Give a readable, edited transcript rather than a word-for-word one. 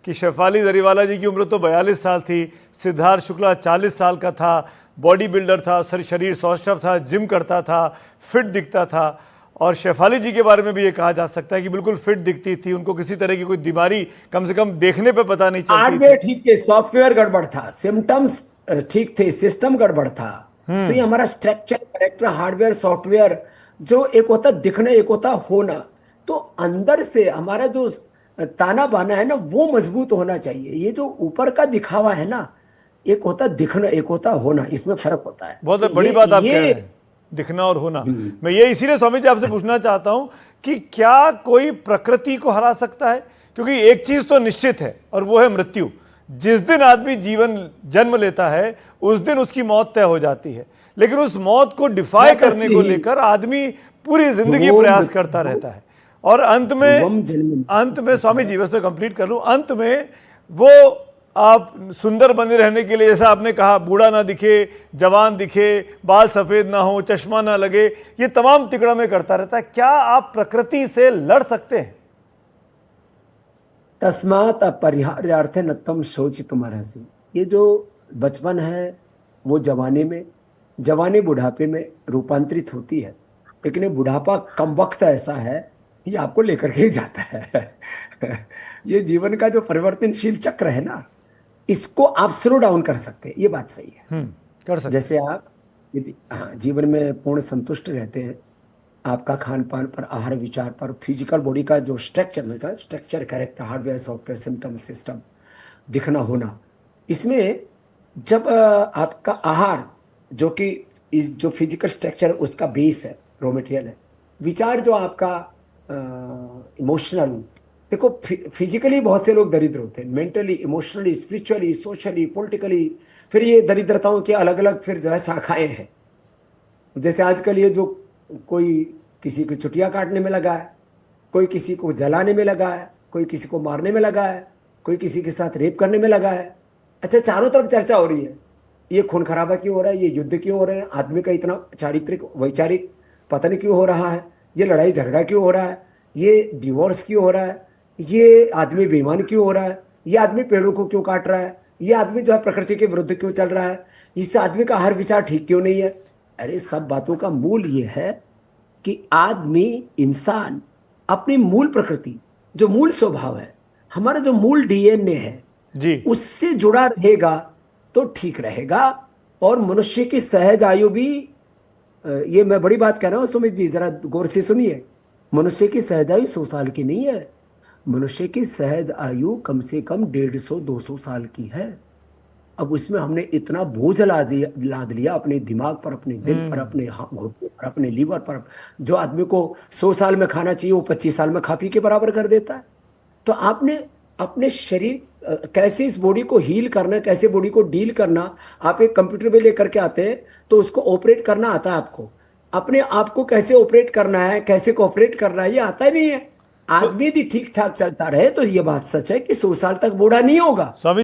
कि शेफाली जरीवाला जी की उम्र तो 42 साल थी, सिद्धार्थ शुक्ला 40 साल का था, बॉडी बिल्डर था, शरीर सौष्ठव था, जिम करता था, फिट दिखता था। और शेफाली जी के बारे में भी ये कहा जा सकता है कि बिल्कुल फिट दिखती थी, उनको किसी तरह की कोई बीमारी कम से कम देखने पे पता नहीं चलती हार्डवेयर थी। ठीक थे, सॉफ्टवेयर गड़बड़ था, सिम्टम्स ठीक थे, सिस्टम गड़बड़ था। तो ये हमारा स्ट्रक्चर, करेक्टर, हार्डवेयर, सॉफ्टवेयर, जो एक होता दिखना, एक होता होना। तो अंदर से हमारा जो ताना बाना है ना, वो मजबूत होना चाहिए। ये जो ऊपर का दिखावा है ना, एक होता दिखना, एक होता होना, इसमें फर्क होता है। बहुत तो बड़ी ये बात आप कह रहे ये हैं, दिखना और होना। हम्म, मैं ये इसीलिए स्वामी जी आपसे पूछना चाहता हूं कि क्या कोई प्रकृति को हरा सकता है? क्योंकि एक चीज तो निश्चित है और वो है मृत्यु। जिस दिन आदमी जीवन जन्म लेता है उस दिन उसकी मौत तय हो जाती है, लेकिन उस मौत को डिफाई मृत करने को ही लेकर आदमी पूरी जिंदगी ध्रुवम प्रयास करता रहता है। और ध्रुवम जन्म अंत में स्वामी जी, बस मैं कंप्लीट कर लूं, अंत में वो आप सुंदर बने रहने के लिए, जैसा आपने कहा, बूढ़ा ना दिखे, जवान दिखे, बाल सफेद ना हो, चश्मा ना लगे, ये तमाम तिकड़ा में करता रहता है। क्या आप प्रकृति से लड़ सकते हैं? तस्मात् अपरिहार्यार्थे नत्वं शोचितुमर्हसि। ये जो बचपन है वो जवानी में, जवानी बुढ़ापे में रूपांतरित होती है। लेकिन ये बुढ़ापा कम वक्त ऐसा है, ये आपको लेकर के ही जाता है। ये जीवन का जो परिवर्तनशील चक्र है ना, इसको आप स्लो डाउन कर सकते हैं, ये बात सही है। कर सकते जैसे आप यदि हाँ जीवन में पूर्ण संतुष्ट रहते हैं, आपका खान पान पर, आहार विचार पर, फिजिकल बॉडी का जो स्ट्रक्चर होता है, structure, character, hardware, software, symptom, system, दिखना, होना, इसमें जब आपका आहार, जो कि जो फिजिकल स्ट्रक्चर उसका बेस है, रॉ मटेरियल है, विचार जो आपका इमोशनल, देखो फिजिकली बहुत से लोग दरिद्र होते हैं, mentally, emotionally, spiritually, socially, politically, फिर ये दरिद्रताओं के अलग अलग फिर जो है शाखाएं हैं। जैसे आजकल ये जो कोई किसी को चुटिया काटने में लगा है, कोई किसी को जलाने में लगा है, कोई किसी को मारने में लगा है, कोई किसी के साथ रेप करने में लगा है। अच्छा, चारों तरफ चर्चा हो रही है, ये खून खराबा क्यों हो रहा है, ये युद्ध क्यों हो रहे हैं, आदमी का इतना चारित्रिक वैचारिक पतन क्यों हो रहा है, ये लड़ाई झगड़ा क्यों हो रहा है, ये डिवोर्स क्यों हो रहा है, ये आदमी बेईमान क्यों हो रहा है, ये आदमी पेड़ों को क्यों काट रहा है, ये आदमी जो है प्रकृति के विरुद्ध क्यों चल रहा है, इस आदमी का हर विचार ठीक क्यों नहीं है। अरे सब बातों का मूल ये है कि आदमी, इंसान अपनी मूल प्रकृति, जो मूल स्वभाव है, हमारा जो मूल डीएनए है, जी। उससे जुड़ा रहेगा तो ठीक रहेगा। और मनुष्य की सहज आयु भी, ये मैं बड़ी बात कह रहा हूं सुमित जी, जरा गौर से सुनिए। मनुष्य की सहज आयु 100 साल की नहीं है, मनुष्य की सहज आयु कम से कम 150-200 साल की है। अब उसमें हमने इतना बोझ लाद लिया अपने दिमाग पर, अपने दिल पर, अपने घुटनों पर, अपने लीवर पर। जो आदमी को 100 साल में खाना चाहिए वो 25 साल में खा पी के बराबर कर देता है। तो आपने अपने शरीर, कैसे इस बॉडी को हील करना, कैसे बॉडी को डील करना, आप एक कंप्यूटर में लेकर के आते हैं तो उसको ऑपरेट करना आता है आपको। अपने आप को कैसे ऑपरेट करना है, कैसे कोऑपरेट करना है, ये आता ही नहीं है। तो आदमी यदि ठीक ठाक चलता रहे तो ये बात सच है कि 100 साल तक बूढ़ा नहीं होगा। स्वामी